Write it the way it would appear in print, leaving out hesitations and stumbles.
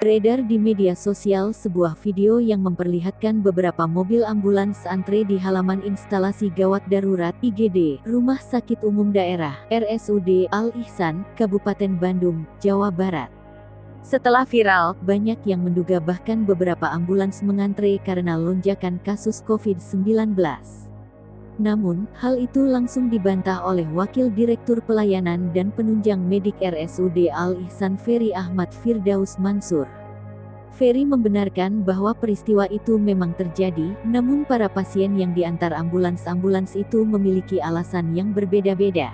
Beredar di media sosial sebuah video yang memperlihatkan beberapa mobil ambulans antre di halaman instalasi gawat darurat (IGD) Rumah Sakit Umum Daerah (RSUD) Al-Ihsan, Kabupaten Bandung, Jawa Barat. Setelah viral, banyak yang menduga bahkan beberapa ambulans mengantre karena lonjakan kasus COVID-19. Namun, hal itu langsung dibantah oleh Wakil Direktur Pelayanan dan Penunjang Medik RSUD Al-Ihsan Ferry Ahmad Firdaus Mansur. Ferry membenarkan bahwa peristiwa itu memang terjadi, namun para pasien yang diantar ambulans-ambulans itu memiliki alasan yang berbeda-beda.